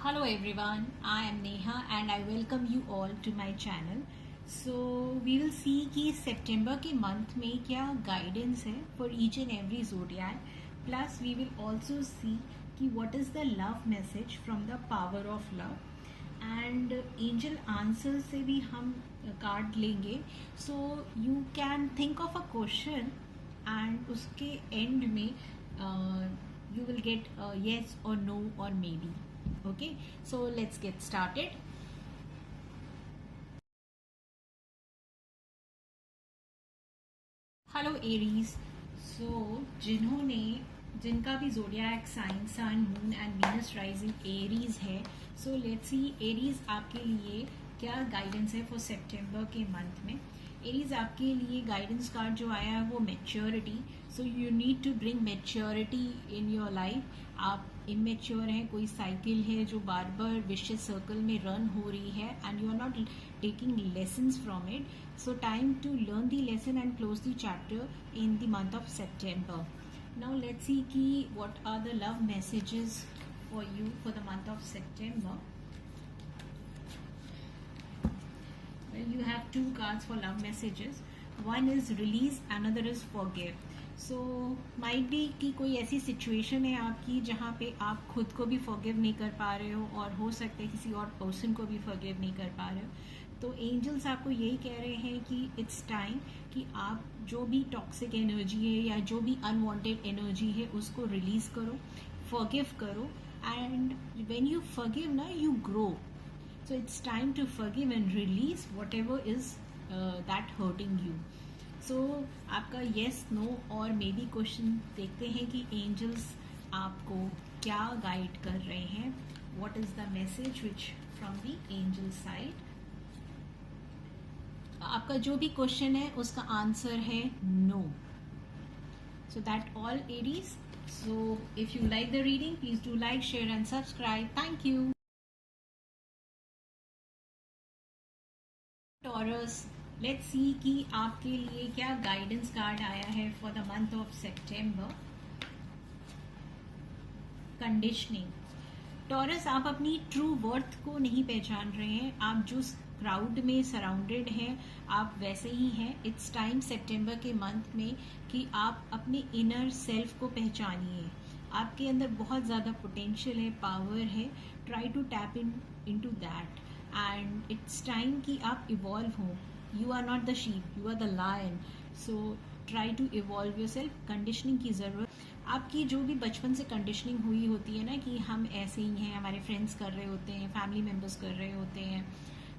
Hello everyone, I am Neha and I welcome you all to my channel. So we will see कि सितंबर के month में क्या guidance है for each and every zodiac. Plus we will also see कि what is the love message from the power of love. And angel answers से भी हम card लेंगे. So you can think of a question and उसके end में you will get a yes or no or maybe. Okay, so let's get started. Hello Aries. So जिनका भी zodiac sign sun moon and Venus rising Aries है, so let's C Aries आपके लिए क्या guidance है for सितंबर के month में. Aries आपके लिए गाइडेंस कार्ड जो आया है वो maturity. So you need to bring maturity in your life. आप इमेच्योर हैं, कोई साइकिल है जो बार बार विशियस सर्कल में रन हो रही है and you are not taking lessons from it. So time to learn the lesson and close the chapter in the month of September. Now let's see ki what are the love messages for you for the month of September. Well, you have two cards for love messages. One is release, another is forgive. So might be कि कोई ऐसी situation है आपकी जहाँ पे आप खुद को भी फॉरगिव नहीं कर पा रहे हो और हो सकता है किसी और पर्सन को भी फॉरगिव नहीं कर पा रहे हो. तो एंजल्स आपको यही कह रहे हैं कि इट्स टाइम कि आप जो भी टॉक्सिक एनर्जी है या जो भी अनवांटेड एनर्जी है उसको रिलीज करो, फॉरगिव करो. एंड व्हेन यू फॉरगिव ना you grow. So it's time to forgive and release whatever is that hurting you. So आपका येस नो और मे बी क्वेश्चन देखते हैं कि एंजल्स आपको क्या गाइड कर रहे हैं. What is the message which from the angel side. आपका जो भी क्वेश्चन है उसका आंसर है no. So that all Aries. So if you like the reading please do like, share and subscribe. Thank you. Taurus, let's see कि आपके लिए क्या गाइडेंस कार्ड आया है for the month of September. Conditioning. Taurus, आप अपनी true worth को नहीं पहचान रहे हैं. आप जो क्राउड में सराउंडेड हैं आप वैसे ही हैं. इट्स टाइम सितंबर के मंथ में कि आप अपने इनर सेल्फ को पहचानिए. आपके अंदर बहुत ज़्यादा पोटेंशियल है, पावर है. Try to tap into that and it's time कि आप इवॉल्व हो. You are not the sheep, you are the lion. So try to evolve yourself. Conditioning की ज़रूरत. आपकी जो भी बचपन से कंडीशनिंग हुई होती है ना कि हम ऐसे ही हैं, हमारे फ्रेंड्स कर रहे होते हैं, फैमिली मेम्बर्स कर रहे होते हैं,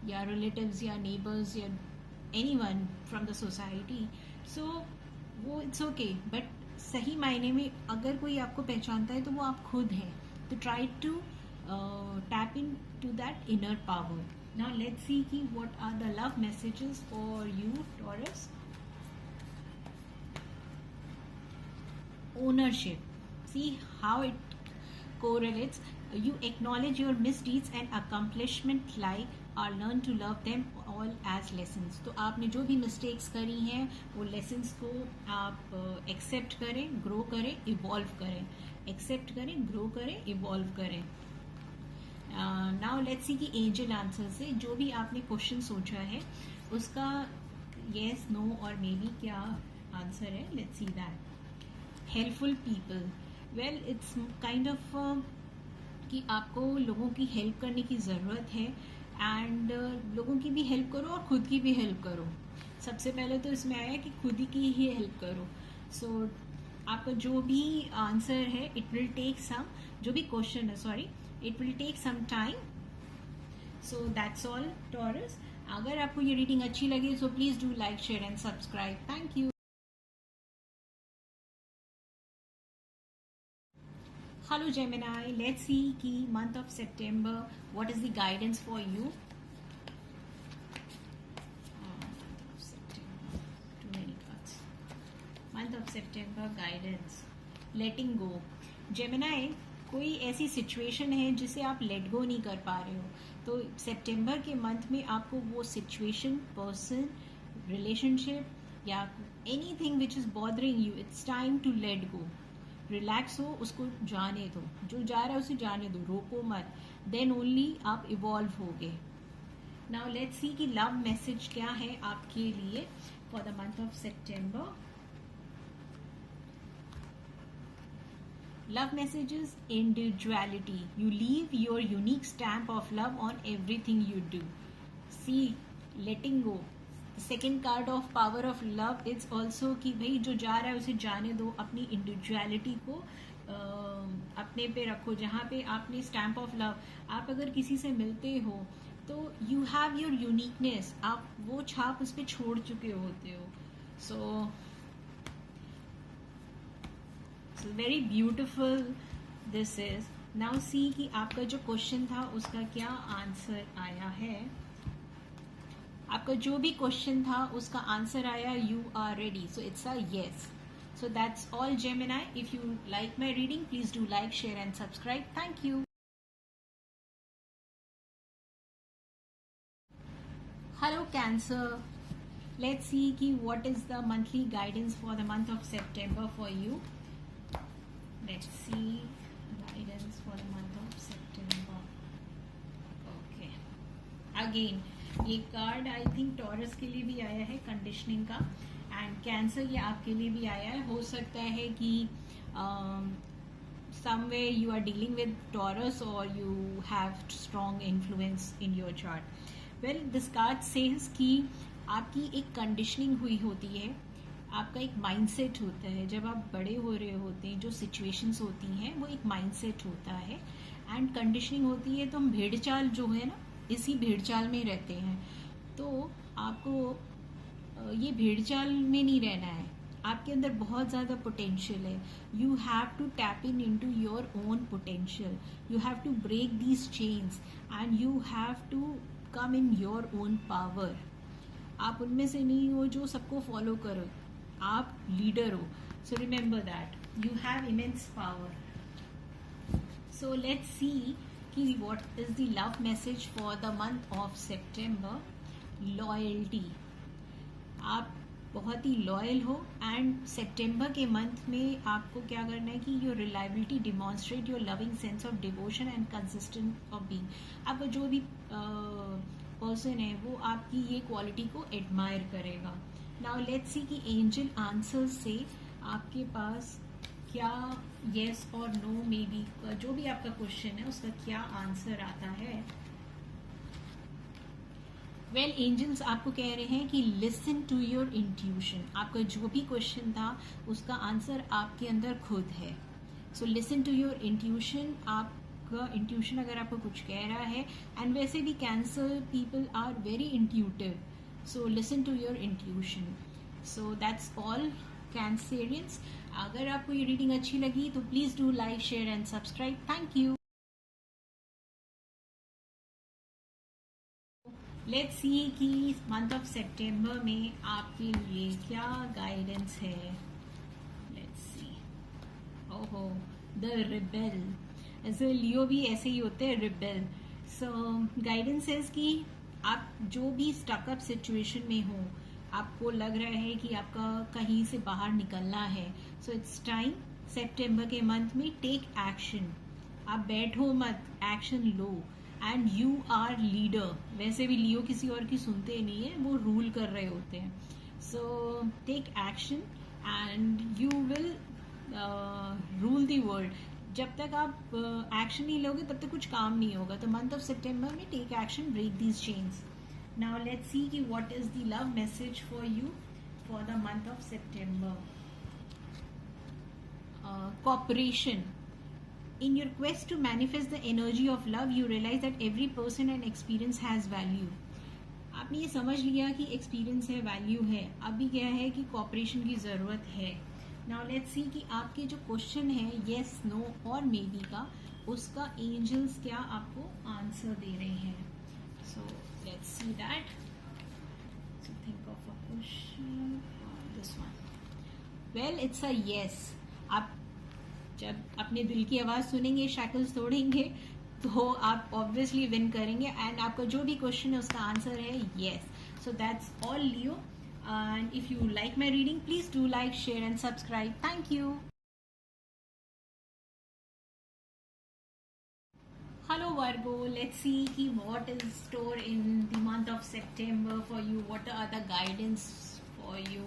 या रिलेटिव्स या नेबर्स या एनीवन फ्रॉम द सोसाइटी. सो वो इट्स ओके. बट सही मायने में अगर कोई आपको पहचानता है तो वो आप खुद हैं. तो try to tap in to that inner power. Now let's see कि what are the love messages for you Taurus. Ownership. See how it correlates. You acknowledge your misdeeds and accomplishment life or learn to love them all as lessons. तो आपने जो भी mistakes करी हैं वो lessons को आप एक्सेप्ट करें, ग्रो करें, इवॉल्व करें. एक्सेप्ट करें, ग्रो करें, इवॉल्व करें. नाउ लेट्स सी कि एंजल आंसर से जो भी आपने क्वेश्चन सोचा है उसका येस नो और मे बी क्या आंसर है. Let's see that. Helpful people. Well it's kind of कि आपको लोगों की हेल्प करने की ज़रूरत है एंड लोगों की भी हेल्प करो और ख़ुद की भी हेल्प करो. सबसे पहले तो इसमें आया कि खुद की ही हेल्प करो. सो आपका जो भी आंसर है इट विल टेक सम, जो भी क्वेश्चन है sorry, it will take some time. So that's all Taurus. अगर आपको ये रीडिंग अच्छी लगे so please do like, share and subscribe. Thank you. Hello Gemini, let's see ki month of September, what is the guidance for you? September, too many cards. Month of September guidance. Letting go. Gemini, कोई ऐसी situation है जिसे आप let go नहीं कर पा रहे हो, तो सितंबर के मंथ में आपको वो सिचुएशन, पर्सन, रिलेशनशिप या anything which is bothering you, it's time to let go. Relax हो, उसको जाने दो, जो जा रहा है उसे जाने दो, रोको मत, देन ओनली आप इवॉल्व होगे. नाउ लेट्स सी कि लव मैसेज क्या है आपके लिए for the month of September. Love messages individuality. You leave your unique stamp of love on everything you do. See, letting go. The second card of power of love is also कि भाई जो जा रहा है उसे जाने दो, अपनी इंडिविजुअलिटी को अपने पे रखो. जहाँ पे आपने स्टैम्प ऑफ लव, आप अगर किसी से मिलते हो तो यू हैव योर यूनिकनेस, आप वो छाप उस पर छोड़ चुके होते हो. सो So very beautiful this is. Now see कि आपका जो क्वेश्चन था उसका क्या आंसर आया है. आपका जो भी क्वेश्चन था उसका आंसर आया you are ready. So it's a yes. So that's all Gemini. If you like my reading, please do like, share and subscribe. Thank you. Hello Cancer. Let's see कि what is the monthly guidance for the month of September for you. Let's see guidance for the month of September. Okay. Again, ये card I think taurus के लिए भी आया है, conditioning का, and cancer ये आपके लिए भी आया है. हो सकता है कि somewhere you are dealing with Taurus or you have strong influence in your chart. Well, this card says कि आपकी एक कंडीशनिंग हुई होती है, आपका एक माइंडसेट होता है. जब आप बड़े हो रहे होते हैं, जो सिचुएशंस होती हैं वो एक माइंडसेट होता है एंड कंडीशनिंग होती है. तो हम भेड़ चाल जो है ना, इसी भेड़ चाल में रहते हैं. तो आपको ये भेड़ चाल में नहीं रहना है. आपके अंदर बहुत ज़्यादा पोटेंशियल है. You have to tap in to your own potential. You have to break these chains and you have to come in your own power. आप उनमें से नहीं हो जो सबको फॉलो करो, आप लीडर हो. So remember that you have immense power. So let's see कि what is the love message for the month of September. Loyalty. आप बहुत ही लॉयल हो एंड सेप्टेम्बर के मंथ में आपको क्या करना है कि your reliability demonstrate your loving sense of devotion and consistent of being. आपका जो भी पर्सन है वो आपकी ये क्वालिटी को एडमायर करेगा. नाउ लेट्स सी कि एंजल आंसर्स से आपके पास क्या येस और नो मे बी का जो भी आपका क्वेश्चन है उसका क्या आंसर आता है. वेल, एंजल्स आपको कह रहे हैं कि लिसन टू योर इंट्यूशन. आपका जो भी क्वेश्चन था उसका आंसर आपके अंदर खुद है. So listen to your intuition. आपका इंट्यूशन अगर आपको कुछ कह रहा है, एंड वैसे भी Cancer people are very intuitive. So listen to your intuition. So that's all Cancerians. अगर आपको ये रीडिंग अच्छी लगी तो please do like, share and subscribe. Thank you. Let's see कि मंथ ऑफ सेप्टेम्बर में आपके लिए क्या गाइडेंस है. Let's see. ओहो, द रिबेल. ऐसे लियो भी ऐसे ही होते हैं, रिबेल. सो गाइडेंस है कि आप जो भी स्टकअप सिचुएशन में हो, आपको लग रहा है कि आपका कहीं से बाहर निकलना है. सो इट्स टाइम सितंबर के मंथ में टेक एक्शन. आप बैठो मत, एक्शन लो एंड यू आर लीडर. वैसे भी लियो किसी और की सुनते नहीं है, वो रूल कर रहे होते हैं. So take action and you will rule the world. जब तक आप एक्शन नहीं लोगे तब तक कुछ काम नहीं होगा. तो मंथ ऑफ सितंबर में take action, break these chains. Now let's see कि what is the love message for you for the month of सितंबर. Cooperation. In your quest to manifest the energy of love, you realize that every person and experience has value. आपने ये समझ लिया कि experience है, value है. अभी क्या है कि कॉपरेशन की ज़रूरत है. नाउ लेट्स सी कि आपके जो क्वेश्चन है येस, नो और मे बी का, उसका एंजल्स क्या आपको आंसर दे रहे हैं. सो let's see that. So think of a question. This one. Well, it's a yes. आप जब अपने दिल की आवाज़ सुनेंगे, शैकल्स तोड़ेंगे, तो आप ऑब्वियसली विन करेंगे. एंड आपका जो भी क्वेश्चन है उसका आंसर है yes. So that's all Leo. And if you like my reading, please do like, share and subscribe. Thank you. Hello Virgo, let's see what is store in the month of September for you. What are the guidance for you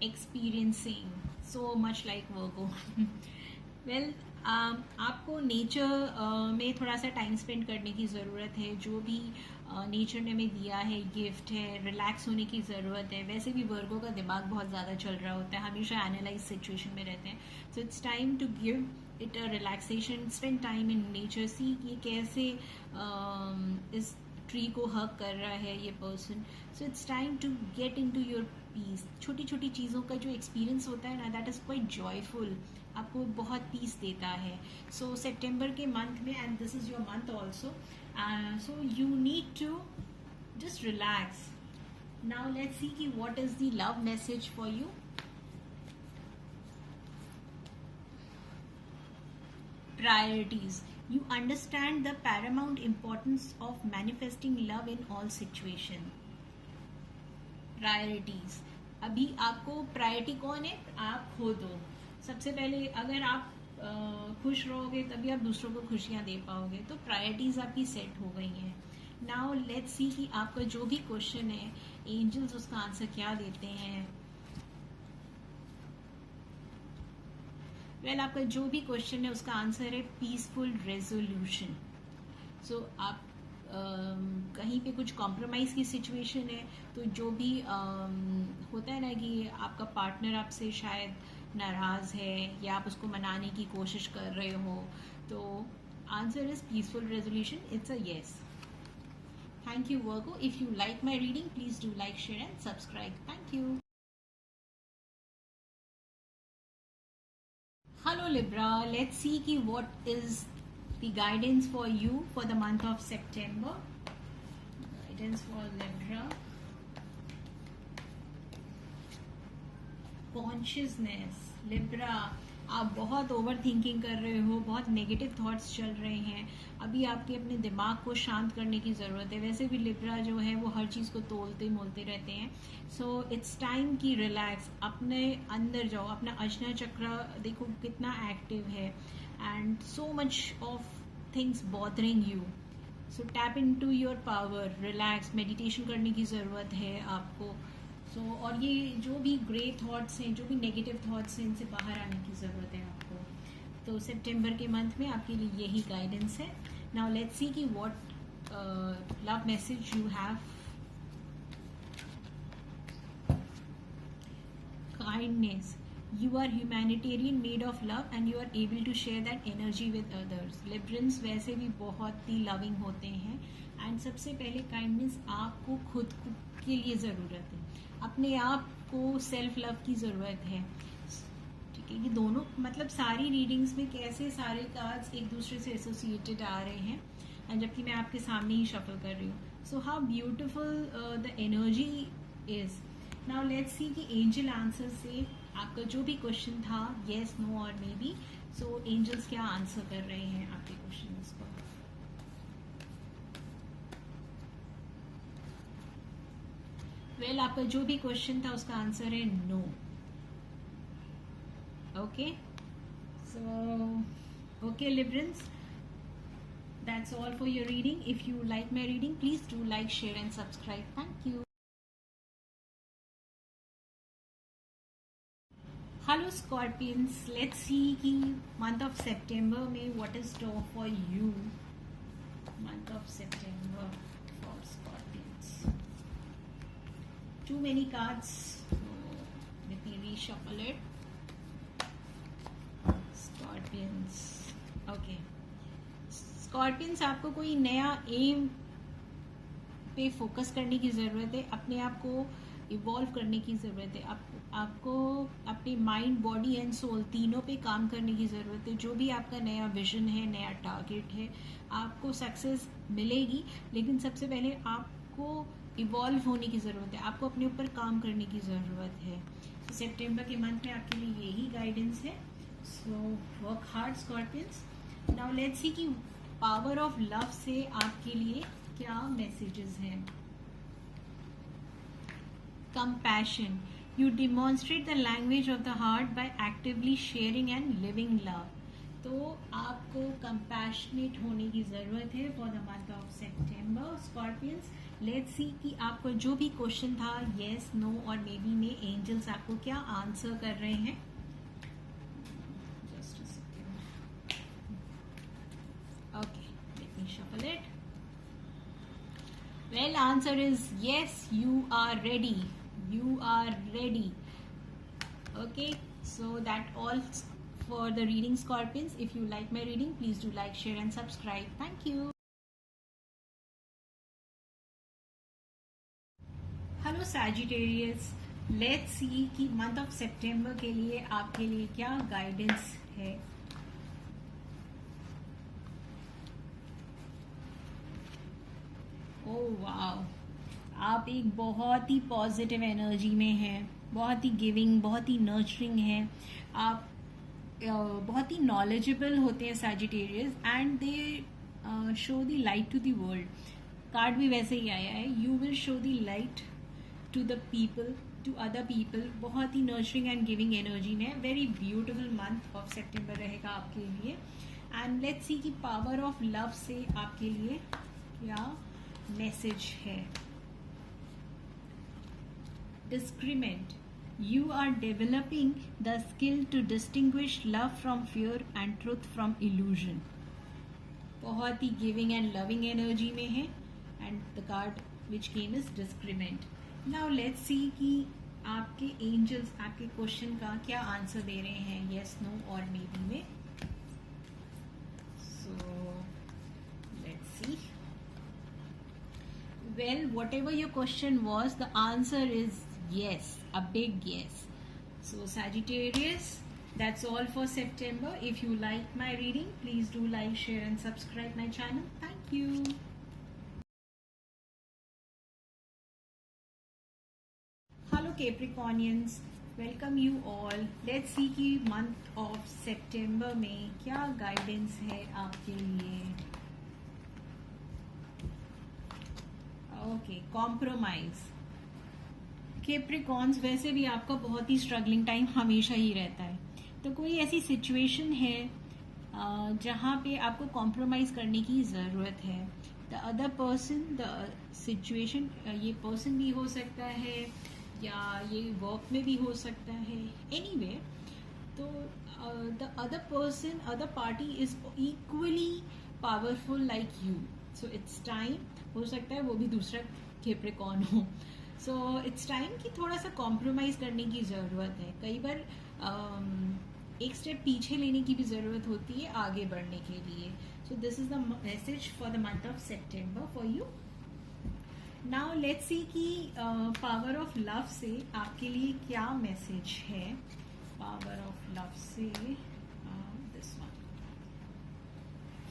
experiencing so much like Virgo? well, आपको nature में थोड़ा सा time spend करने की ज़रूरत है. जो भी नेचर ने हमें दिया है, गिफ्ट है, रिलैक्स होने की ज़रूरत है. वैसे भी वर्गो का दिमाग बहुत ज़्यादा चल रहा होता है, हमेशा एनालाइज सिचुएशन में रहते हैं. So it's time to give it a relaxation, spend time in nature. See कि कैसे इस ट्री को हक कर रहा है ये person. So it's time to get into your peace. छोटी छोटी चीज़ों का जो एक्सपीरियंस होता है ना, दैट इज़ क्वाइट जॉयफुल, आपको बहुत पीस देता है. सो सितंबर के मंथ में, and this is your month also, so you need to just relax. Now let's see ki what is the love message for you. Priorities. You understand the paramount importance of manifesting love in all situation. Priorities. अभी आपको priority कौन है? आप खुद हो. सबसे पहले अगर आप खुश रहोगे तभी आप दूसरों को खुशियाँ दे पाओगे. तो प्रायोरिटीज आपकी सेट हो गई हैं. नाउ लेट्स सी कि आपका जो भी क्वेश्चन है, एंजल्स उसका आंसर क्या देते हैं. वेल, आपका जो भी क्वेश्चन है उसका आंसर है पीसफुल रेजोल्यूशन. सो आप कहीं पे कुछ कॉम्प्रोमाइज़ की सिचुएशन है, तो जो भी होता है ना कि आपका पार्टनर आपसे शायद नाराज़ है या आप उसको मनाने की कोशिश कर रहे हो, तो answer is peaceful resolution. It's a yes. Thank you Virgo. If you like my reading, please do like, share and subscribe. Thank you. Hello Libra. Let's see ki what is the guidance for you for the month of September. Guidance for Libra. Consciousness. Libra, आप बहुत over thinking कर रहे हो, बहुत negative thoughts चल रहे हैं. अभी आपके अपने दिमाग को शांत करने की ज़रूरत है. वैसे भी लिब्रा जो है वो हर चीज़ को तोलते मोलते रहते हैं. सो इट्स टाइम की रिलैक्स, अपने अंदर जाओ. अपना अजना चक्र देखो कितना एक्टिव है, and so much of things bothering you. So tap in to your power, relax. Meditation करने की ज़रूरत है आपको. और ये जो भी ग्रे थॉट्स हैं, जो भी नेगेटिव थॉट्स हैं, इनसे बाहर आने की ज़रूरत है आपको. तो सितंबर के मंथ में आपके लिए यही गाइडेंस है. नाउ लेट्स सी कि what love message you have. Kindness. You are humanitarian made of love and you are able to share that energy with others. Librans वैसे भी बहुत ही लविंग होते हैं, एंड सबसे पहले काइंडनेस आपको खुद के लिए ज़रूरत है. अपने आप को सेल्फ लव की ज़रूरत है. ठीक है, ये दोनों मतलब सारी रीडिंग्स में कैसे सारे कार्ड्स एक दूसरे से एसोसिएटेड आ रहे हैं, एंड जबकि मैं आपके सामने ही शफल कर रही हूँ. So how beautiful the energy is. Now let's see कि एंजल आंसर से आपका जो भी क्वेश्चन था, येस, नो और मे बी, सो एंजल्स क्या आंसर कर रहे हैं आपके क्वेश्चन को. वेल, आपका जो भी क्वेश्चन था उसका आंसर है no. Okay, so okay Librans, that's all for your reading. If you like my reading, please do like, share and subscribe. Thank you. Hello Scorpions, let's see कि month of September में what is store for you. Month of September for Scorpions. Too many cards, so let me reshuffle it. Scorpions. Okay. Scorpions, आपको कोई नया M पे focus करने की ज़रूरत है. अपने आप को इवॉल्व करने की ज़रूरत है. आपको अपने माइंड, बॉडी एंड सोल तीनों पे काम करने की ज़रूरत है. जो भी आपका नया विजन है, नया टारगेट है, आपको सक्सेस मिलेगी, लेकिन सबसे पहले आपको इवॉल्व होने की ज़रूरत है. आपको अपने ऊपर काम करने की ज़रूरत है. तो सितंबर के मंथ में आपके लिए यही गाइडेंस है. So work hard Scorpions. Now let's see कि पावर ऑफ लव से आपके लिए क्या मैसेजेस हैं. Compassion. You demonstrate the language of the heart by actively sharing and living love. तो आपको कंपैशनेट होने की ज़रूरत है for the month of September Scorpions. Let's see कि आपको जो भी क्वेश्चन था येस नो और मे बी में एंजल्स आपको क्या आंसर कर रहे हैं। Just a second, okay, late me shuffle it. Well, answer is yes, you are ready. You are ready. Okay, so that all for the reading, Scorpions. If you like my reading, please do like, share and subscribe. Thank you. Hello Sagittarius. Let's see कि month of September के लिए आपके लिए क्या guidance है। Oh wow, आप एक बहुत ही पॉजिटिव एनर्जी में हैं, बहुत ही गिविंग, बहुत ही नर्चरिंग हैं आप, बहुत ही नॉलेजेबल होते हैं Sagittarius and they show the light to the world. Card भी वैसे ही आया है, you will show the light to the people, to other people. बहुत ही नर्चरिंग एंड गिविंग एनर्जी में, very beautiful month of September रहेगा आपके लिए। एंड लेट्स सी कि पावर ऑफ लव से आपके लिए क्या मैसेज है। Discernment. You are developing the skill to distinguish love from fear and truth from illusion. बहुत he giving and loving energy में है and the card which came is discriminant. Now let's see कि आपके angels आपके question का क्या answer दे रहे हैं येस नो और मे बी में। सो let's C. Well, whatever your question was, the answer is yes, a big yes. So Sagittarius, that's all for September. If you like my reading, please do like, share and subscribe my channel. Thank you. Hello Capricornians, welcome you all. Let's see कि month of September में क्या guidance है आपके लिए। Okay, compromise. Capricorns, वैसे भी आपका बहुत ही स्ट्रगलिंग टाइम हमेशा ही रहता है, तो कोई ऐसी सिचुएशन है जहाँ पे आपको कॉम्प्रोमाइज़ करने की ज़रूरत है। The other person, the situation, ये पर्सन भी हो सकता है या ये वर्क में भी हो सकता है, एनीवे। तो the other person, other party is equally powerful like you, so it's time, हो सकता है वो भी दूसरा कैप्रिकॉर्न हो, सो इट्स टाइम कि थोड़ा सा कॉम्प्रोमाइज़ करने की ज़रूरत है। कई बार एक स्टेप पीछे लेने की भी ज़रूरत होती है आगे बढ़ने के लिए। So this is the message for the month of September for you. Now let's see कि पावर ऑफ लव से आपके लिए क्या मैसेज है। पावर ऑफ लव से this one,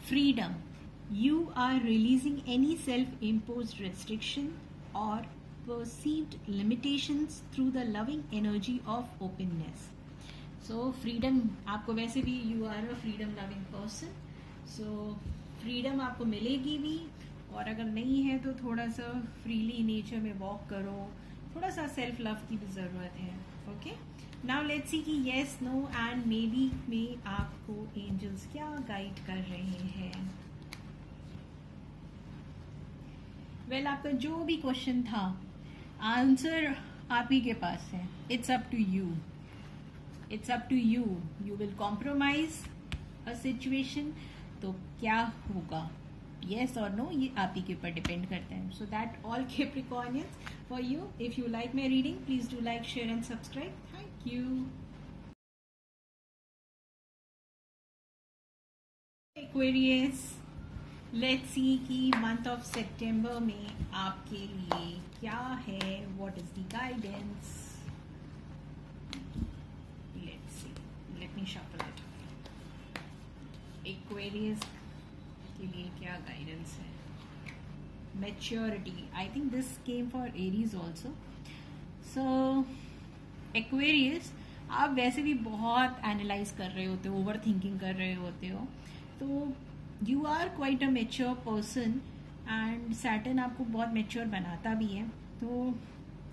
freedom. You are releasing any self-imposed restriction or perceived limitations through the loving energy of openness. So freedom, आपको वैसे भी you are a freedom loving person, so freedom आपको मिलेगी भी, और अगर नहीं है तो थोड़ा सा freely नेचर में वॉक करो, थोड़ा सा सेल्फ लव की भी ज़रूरत है। ओके, नाउ लेट्स सी कि yes no and maybe में आपको एंजल्स क्या गाइड कर रहे हैं। वेल, आपका जो भी क्वेश्चन था आंसर आप ही के पास है। It's up to you, it's up to you. You will compromise a situation, तो क्या होगा येस और नो, ये आप ही के ऊपर डिपेंड करता है। So that all Capricornians for you. If you like my reading, please do like, share and subscribe. Thank you. Aquarius, let's see कि मंथ ऑफ सितंबर में आपके लिए क्या है, what is the guidance. Let's see, let me shuffle it. Aquarius के लिए क्या guidance है। Maturity, I think this came for Aries also. So Aquarius, आप वैसे भी बहुत एनालाइज कर रहे होते हो, ओवर थिंकिंग कर रहे होते हो, तो you are quite a mature person and Saturn आपको बहुत मेच्योर बनाता भी है। तो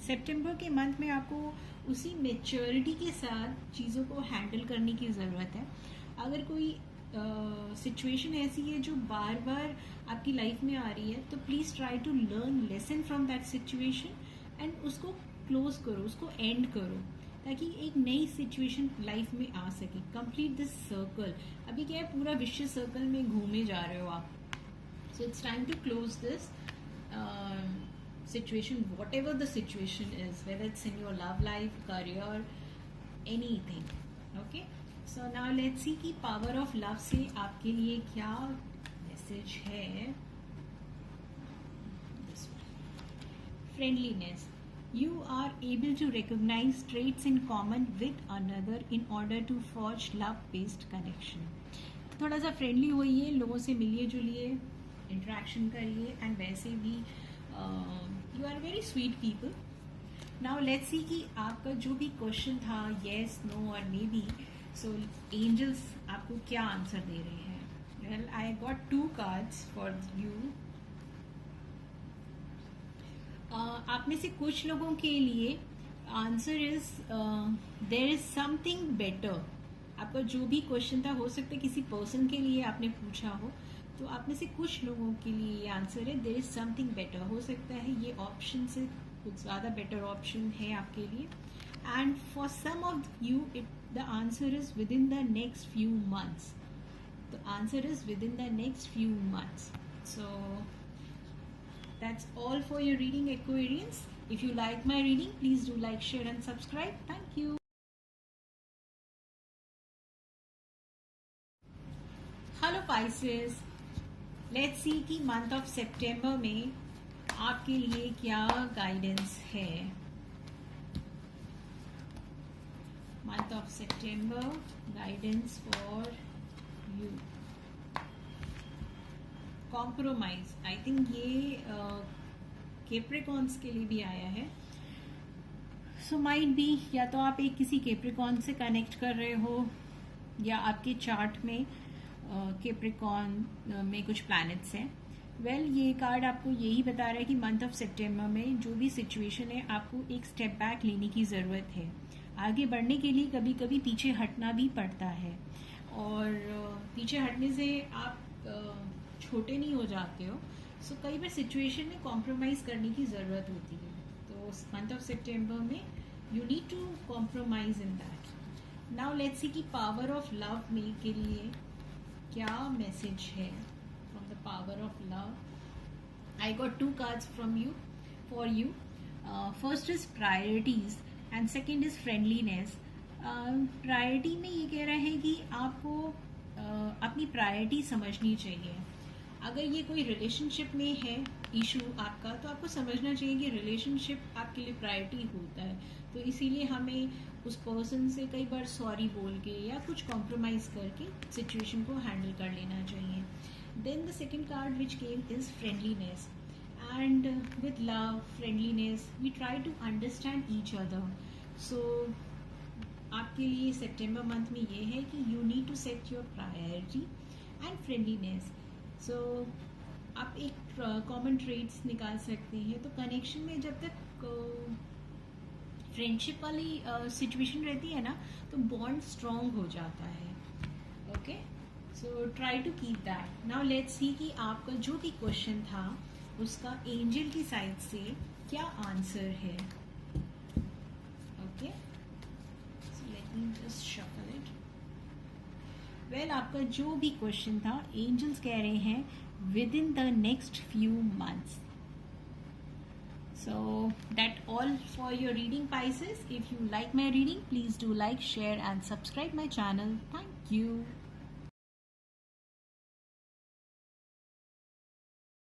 सितंबर के मंथ में आपको उसी मेच्योरिटी के साथ चीज़ों को हैंडल करने की ज़रूरत है। अगर कोई सिचुएशन ऐसी है जो बार बार आपकी लाइफ में आ रही है, तो please try to learn lesson from that situation and उसको क्लोज करो, उसको एंड करो, ताकि एक नई सिचुएशन लाइफ में आ सके. Complete this circle. अभी क्या है, पूरा विश्व सर्कल में घूमे जा रहे हो आप. So it's time to close this situation, whatever the situation is, whether it's in your love life, career, anything. Okay, so now let's see कि power of love से आपके लिए क्या मैसेज है. This one. Friendliness. You are able to recognize traits in common with another in order to forge love-based connection. थोड़ा सा friendly होइए, लोगों से मिलिए जुलिए, इंटरेक्शन करिए, एंड वैसे भी you are very sweet people. Now let's see कि आपका जो भी क्वेश्चन था, येस, नो और मे बी, सो एंजल्स आपको क्या आंसर दे रहे हैं. Well, I got 2 cards for you. आप में से कुछ लोगों के लिए answer is there is something better. आपका जो भी क्वेश्चन था, हो सकता है किसी पर्सन के लिए आपने पूछा हो, तो आप में से कुछ लोगों के लिए ये आंसर है देयर इज समथिंग बेटर. हो सकता है ये ऑप्शन से कुछ ज़्यादा बेटर ऑप्शन है आपके लिए. And for some of you the answer is within the next few months. The answer is within the next few months. So that's all for your reading, Aquarians. If you like my reading, please do like, share and subscribe. Thank you. Hello Pisces. Let's see कि month of September में आपके लिए क्या guidance है. Month of September guidance for you. Compromise. I think ये Capricorns के लिए भी आया है. सो माइट बी, या तो आप एक किसी कैप्रिकॉन से कनेक्ट कर रहे हो, या आपके चार्ट में कैप्रिकॉन में कुछ प्लैनेट्स हैं. वेल, ये कार्ड आपको यही बता रहा है कि मंथ ऑफ सितंबर में जो भी सिचुएशन है, आपको एक स्टेप बैक लेने की ज़रूरत है. आगे बढ़ने के लिए कभी कभी पीछे हटना भी पड़ता है, और पीछे हटने से आप छोटे नहीं हो जाते हो. सो कई बार सिचुएशन में कॉम्प्रोमाइज़ करने की ज़रूरत होती है. तो मंथ ऑफ सितंबर में you need to compromise in that. Now let's see कि पावर ऑफ लव में के लिए क्या मैसेज है from the power of love. I got 2 cards from you for you. First is priorities and second is friendliness. Priority में ये कह रहा है कि आपको अपनी प्रायोरिटी समझनी चाहिए. अगर ये कोई रिलेशनशिप में है इशू आपका, तो आपको समझना चाहिए कि रिलेशनशिप आपके लिए प्रायोरिटी होता है. तो इसीलिए हमें उस पर्सन से कई बार सॉरी बोल के या कुछ कॉम्प्रोमाइज़ करके सिचुएशन को हैंडल कर लेना चाहिए. Then the second card which came is friendliness. And with love, friendliness, we try to understand each other. So आपके लिए सितंबर मंथ में ये है कि you need to set your priority and friendliness. So आप एक कॉमन ट्रेड्स निकाल सकते हैं. तो कनेक्शन में जब तक फ्रेंडशिप वाली सिचुएशन रहती है ना, तो बॉन्ड स्ट्रॉन्ग हो जाता है. Okay, so try to keep that. Now let's see कि आपका जो भी क्वेश्चन था उसका एंजल की साइड से क्या आंसर है. Okay, so let me just shuffle it. Well, आपका जो भी क्वेश्चन था, एंजल्स कह रहे हैं with in the next few months. So that all for your reading, Pisces. If you like my reading, please do like, share and subscribe my channel. Thank you.